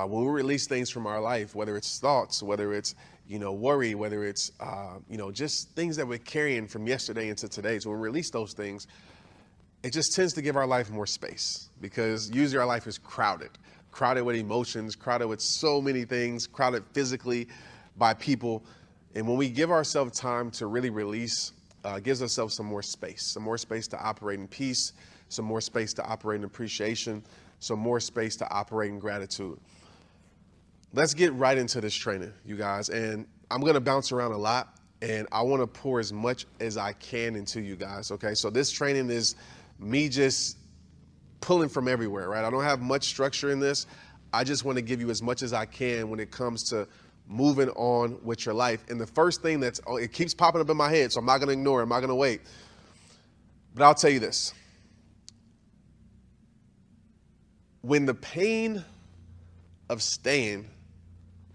When we release things from our life, whether it's thoughts, whether it's, worry, whether it's, just things that we're carrying from yesterday into today. So when we release those things, it just tends to give our life more space, because usually our life is crowded with emotions, crowded with so many things, crowded physically by people. And when we give ourselves time to really release, gives ourselves some more space to operate in peace, some more space to operate in appreciation, some more space to operate in gratitude. Let's get right into this training, you guys. And I'm going to bounce around a lot, and I want to pour as much as I can into you guys. Okay. So this training is me just pulling from everywhere, right? I don't have much structure in this. I just want to give you as much as I can when it comes to moving on with your life. And the first thing it keeps popping up in my head, so I'm not going to ignore it. I'm not going to wait. But I'll tell you this. When the pain of staying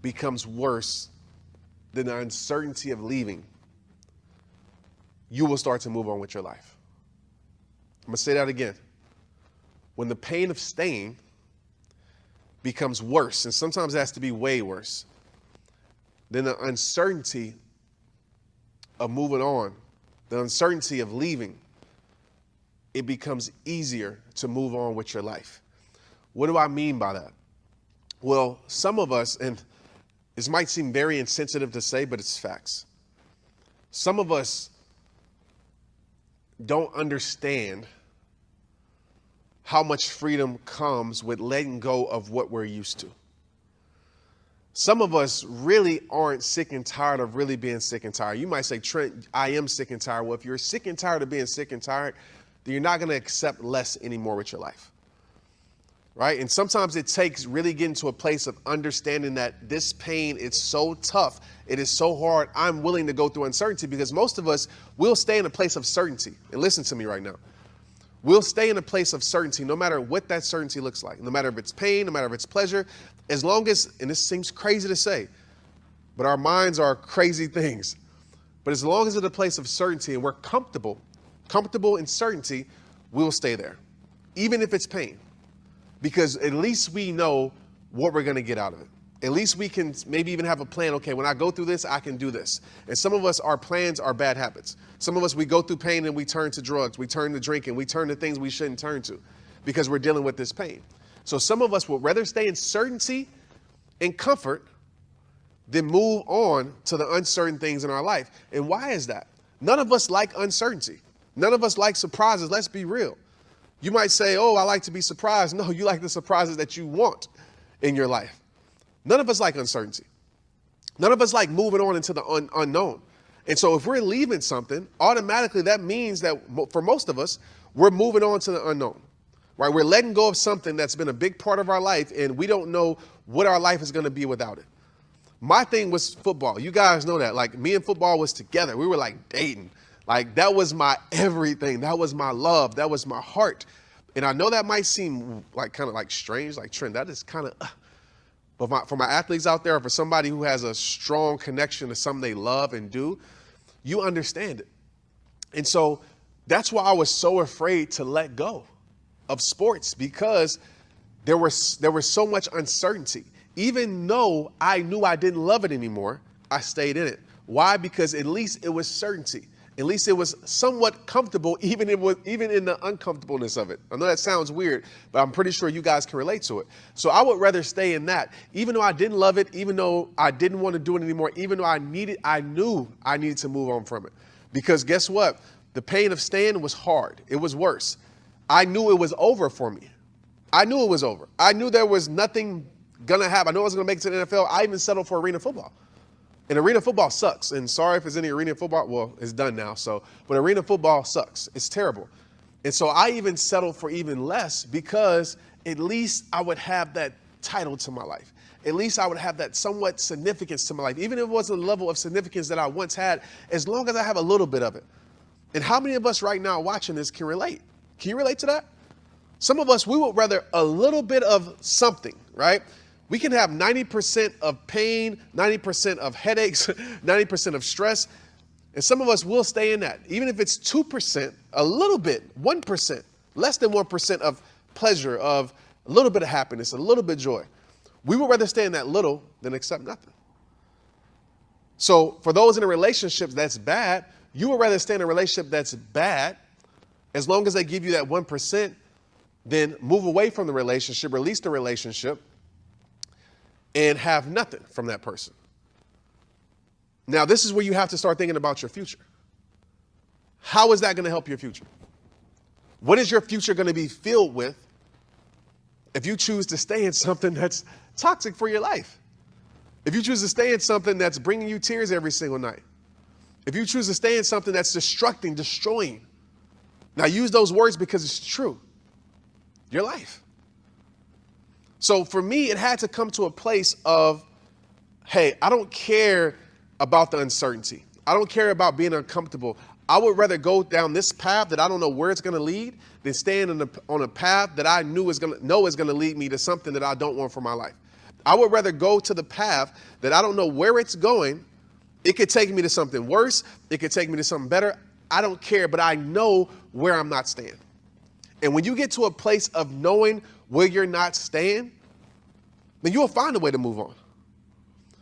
becomes worse than the uncertainty of leaving, you will start to move on with your life. I'm going to say that again. When the pain of staying becomes worse, and sometimes it has to be way worse, then the uncertainty of moving on, the uncertainty of leaving, it becomes easier to move on with your life. What do I mean by that? Well, some of us, and this might seem very insensitive to say, but it's facts. Some of us don't understand how much freedom comes with letting go of what we're used to. Some of us really aren't sick and tired of really being sick and tired. You might say, Trent, I am sick and tired. Well, if you're sick and tired of being sick and tired, then you're not going to accept less anymore with your life. Right? And sometimes it takes really getting to a place of understanding that this pain is so tough. It is so hard. I'm willing to go through uncertainty, because most of us will stay in a place of certainty. And listen to me right now. We'll stay in a place of certainty no matter what that certainty looks like, no matter if it's pain, no matter if it's pleasure, as long as, and this seems crazy to say, but our minds are crazy things. But as long as it's a place of certainty and we're comfortable in certainty, we'll stay there, even if it's pain. Because at least we know what we're going to get out of it. At least we can maybe even have a plan. Okay, when I go through this, I can do this. And some of us, our plans are bad habits. Some of us, we go through pain and we turn to drugs. We turn to drinking. We turn to things we shouldn't turn to because we're dealing with this pain. So some of us would rather stay in certainty and comfort than move on to the uncertain things in our life. And why is that? None of us like uncertainty. None of us like surprises. Let's be real. You might say, oh, I like to be surprised. No, you like the surprises that you want in your life. None of us like uncertainty. None of us like moving on into the unknown. And so if we're leaving something, automatically that means that for most of us, we're moving on to the unknown, right? We're letting go of something that's been a big part of our life, and we don't know what our life is going to be without it. My thing was football. You guys know that. Like, me and football was together. We were like dating. Like, that was my everything. That was my love. That was my heart. And I know that might seem like kind of like strange, like Trent, that is kind of, but for my athletes out there, or for somebody who has a strong connection to something they love and do, you understand it. And so that's why I was so afraid to let go of sports, because there was so much uncertainty. Even though I knew I didn't love it anymore, I stayed in it. Why? Because at least it was certainty. At least it was somewhat comfortable, even in the uncomfortableness of it. I know that sounds weird, but I'm pretty sure you guys can relate to it. So I would rather stay in that, even though I didn't love it, even though I didn't want to do it anymore, even though I knew I needed to move on from it. Because guess what? The pain of staying was hard. It was worse. I knew it was over for me. I knew it was over. I knew there was nothing going to happen. I knew I was going to make it to the NFL. I even settled for arena football. And arena football sucks. And sorry if there's any arena football. Well, it's done now. But arena football sucks. It's terrible. And so I even settled for even less, because at least I would have that title to my life. At least I would have that somewhat significance to my life. Even if it wasn't a level of significance that I once had, as long as I have a little bit of it. And how many of us right now watching this can relate? Can you relate to that? Some of us, we would rather a little bit of something, right? We can have 90% of pain, 90% of headaches, 90% of stress. And some of us will stay in that. Even if it's 2%, a little bit, 1%, less than 1% of pleasure, of a little bit of happiness, a little bit of joy. We would rather stay in that little than accept nothing. So for those in a relationship that's bad, you would rather stay in a relationship that's bad as long as they give you that 1%, then move away from the relationship, release the relationship, and have nothing from that person. Now, this is where you have to start thinking about your future. How is that going to help your future? What is your future going to be filled with if you choose to stay in something that's toxic for your life? If you choose to stay in something that's bringing you tears every single night? If you choose to stay in something that's destructing, destroying? Now, use those words because it's true. Your life. So for me, it had to come to a place of, hey, I don't care about the uncertainty. I don't care about being uncomfortable. I would rather go down this path that I don't know where it's going to lead than staying on a path that I know is going to lead me to something that I don't want for my life. I would rather go to the path that I don't know where it's going. It could take me to something worse. It could take me to something better. I don't care, but I know where I'm not staying. And when you get to a place of knowing where you're not staying, then you'll find a way to move on.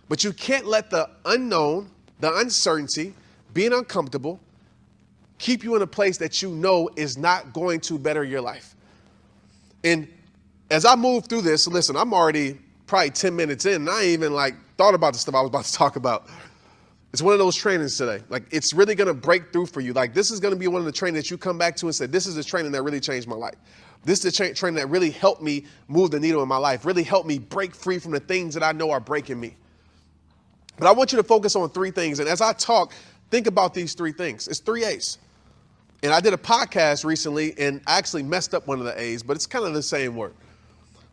But you can't let the unknown, the uncertainty, being uncomfortable, keep you in a place that you know is not going to better your life. And as I move through this, listen, I'm already probably 10 minutes in, and I ain't even thought about the stuff I was about to talk about. It's one of those trainings today. It's really going to break through for you. This is going to be one of the trainings that you come back to and say, this is the training that really changed my life. This is the training that really helped me move the needle in my life, really helped me break free from the things that I know are breaking me. But I want you to focus on 3 things. And as I talk, think about these 3 things. It's 3 A's. And I did a podcast recently and I actually messed up one of the A's, but it's kind of the same word.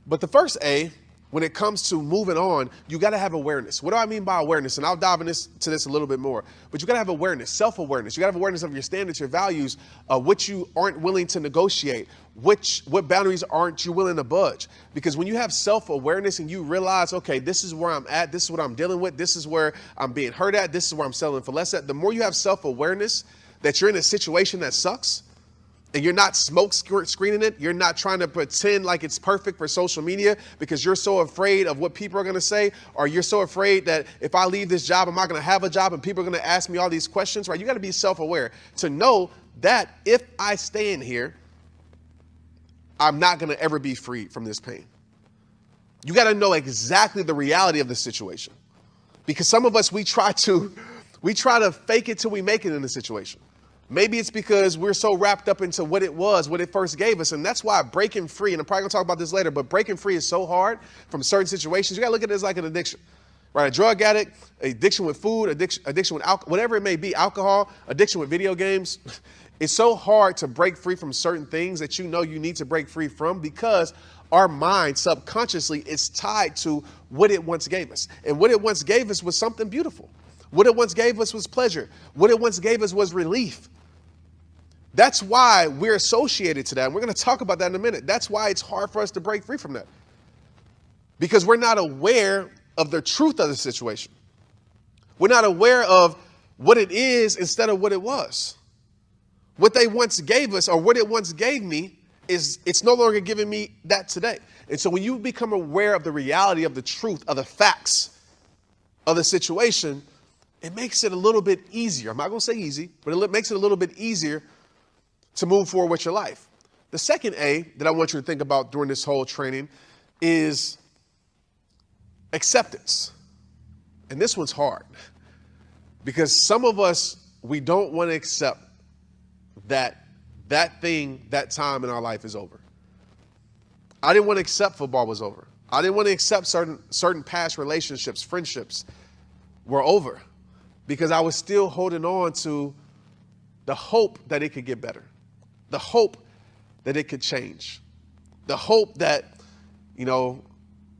But the first A, when it comes to moving on, you got to have awareness. What do I mean by awareness? And I'll dive into this a little bit more. But you got to have awareness, self-awareness. You got to have awareness of your standards, your values, what you aren't willing to negotiate, what boundaries aren't you willing to budge. Because when you have self-awareness and you realize, okay, this is where I'm at, this is what I'm dealing with, this is where I'm being hurt at, this is where I'm selling for less at. The more you have self-awareness that you're in a situation that sucks, and you're not smoke screening it. You're not trying to pretend like it's perfect for social media because you're so afraid of what people are going to say, or you're so afraid that if I leave this job, I'm not going to have a job and people are going to ask me all these questions, right? You got to be self-aware to know that if I stay in here, I'm not going to ever be free from this pain. You got to know exactly the reality of the situation, because some of us, we try to fake it till we make it in the situation. Maybe it's because we're so wrapped up into what it first gave us. And that's why breaking free, and I'm probably gonna talk about this later, but breaking free is so hard from certain situations. You gotta look at it as like an addiction, right? A drug addict, addiction with food, addiction with alcohol, whatever it may be, alcohol, addiction with video games. It's so hard to break free from certain things that you know you need to break free from, because our mind subconsciously is tied to what it once gave us. And what it once gave us was something beautiful. What it once gave us was pleasure. What it once gave us was relief. That's why we're associated to that. And we're going to talk about that in a minute. That's why it's hard for us to break free from that, because we're not aware of the truth of the situation. We're not aware of what it is instead of what it was. What they once gave us, or what it once gave me, it's no longer giving me that today. And so when you become aware of the reality of the truth, of the facts of the situation, it makes it a little bit easier. I'm not going to say easy, but it makes it a little bit easier to move forward with your life. The second A that I want you to think about during this whole training is acceptance. And this one's hard, because some of us, we don't want to accept that thing, that time in our life is over. I didn't want to accept football was over. I didn't want to accept certain past relationships, friendships were over, because I was still holding on to the hope that it could get better. The hope that it could change. The hope that,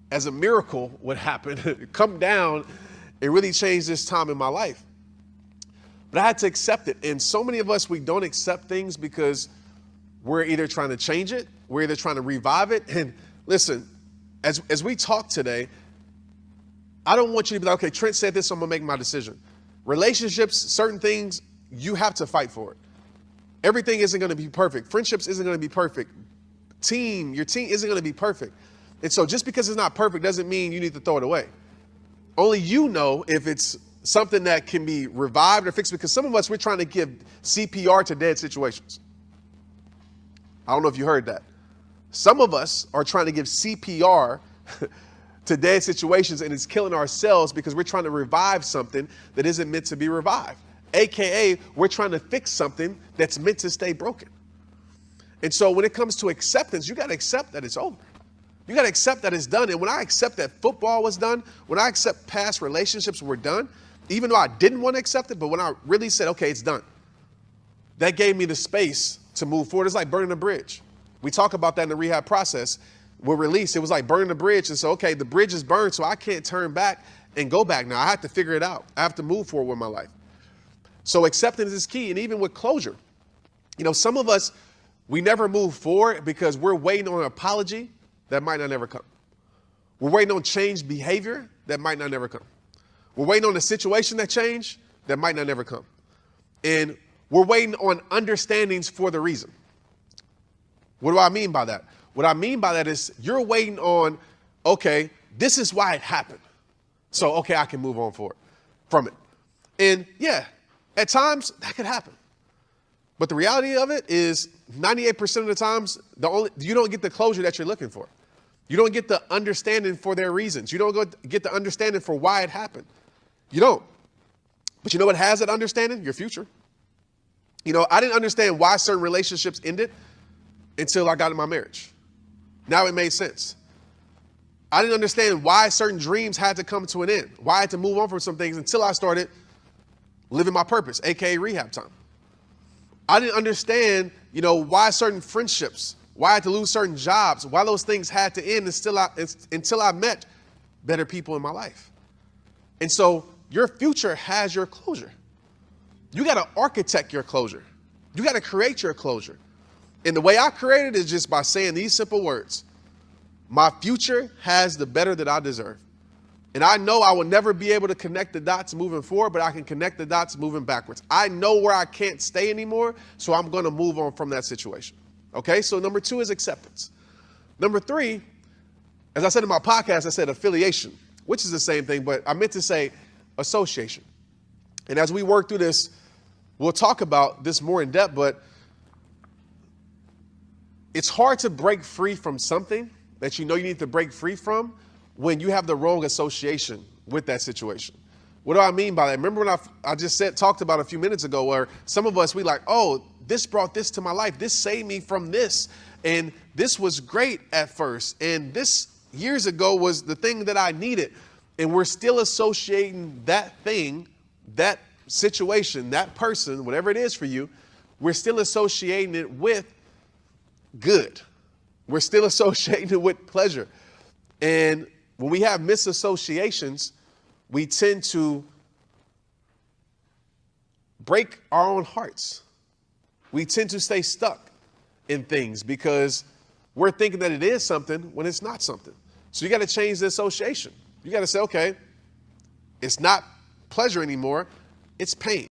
as a miracle would happen, come down and really change this time in my life. But I had to accept it. And so many of us, we don't accept things because we're either trying to change it, we're either trying to revive it. And listen, as we talk today, I don't want you to be like, okay, Trent said this, so I'm going to make my decision. Relationships, certain things, you have to fight for it. Everything isn't going to be perfect. Friendships isn't going to be perfect. Your team isn't going to be perfect. And so just because it's not perfect doesn't mean you need to throw it away. Only you know if it's something that can be revived or fixed, because some of us, we're trying to give CPR to dead situations. I don't know if you heard that. Some of us are trying to give CPR to dead situations, and it's killing ourselves because we're trying to revive something that isn't meant to be revived. AKA, we're trying to fix something that's meant to stay broken. And so when it comes to acceptance, you got to accept that it's over. You got to accept that it's done. And when I accept that football was done, when I accept past relationships were done, even though I didn't want to accept it, but when I really said, okay, it's done, that gave me the space to move forward. It's like burning a bridge. We talk about that in the rehab process. We're released. It was like burning the bridge. And so, okay, the bridge is burned, so I can't turn back and go back now. I have to figure it out. I have to move forward with my life. So acceptance is key. And even with closure, some of us, we never move forward because we're waiting on an apology that might not never come. We're waiting on changed behavior that might not never come. We're waiting on a situation that changed that might not never come. And we're waiting on understandings for the reason. What do I mean by that? What I mean by that is you're waiting on, okay, this is why it happened. So, okay, I can move on from it. And yeah, at times that could happen. But the reality of it is 98% of the times, you don't get the closure that you're looking for. You don't get the understanding for their reasons. You don't get the understanding for why it happened. You don't. But you know what has that understanding? Your future. I didn't understand why certain relationships ended until I got in my marriage. Now it made sense. I didn't understand why certain dreams had to come to an end, why I had to move on from some things until I started living my purpose, aka rehab time. I didn't understand, why certain friendships, why I had to lose certain jobs, why those things had to end until I met better people in my life. And so your future has your closure. You got to architect your closure. You got to create your closure. And the way I create it is just by saying these simple words. My future has the better that I deserve. And I know I will never be able to connect the dots moving forward, but I can connect the dots moving backwards. I know where I can't stay anymore, so I'm going to move on from that situation. Okay, so number 2 is acceptance. Number 3, as I said in my podcast, I said affiliation, which is the same thing, but I meant to say association. And as we work through this, we'll talk about this more in depth, but it's hard to break free from something that you need to break free from when you have the wrong association with that situation. What do I mean by that? Remember when I just talked about a few minutes ago where some of us, we like, oh, this brought this to my life. This saved me from this. And this was great at first. And this years ago was the thing that I needed. And we're still associating that thing, that situation, that person, whatever it is for you, we're still associating it with good. We're still associating it with pleasure. And when we have misassociations, we tend to break our own hearts. We tend to stay stuck in things because we're thinking that it is something when it's not something. So you got to change the association. You got to say, okay, it's not pleasure anymore, it's pain.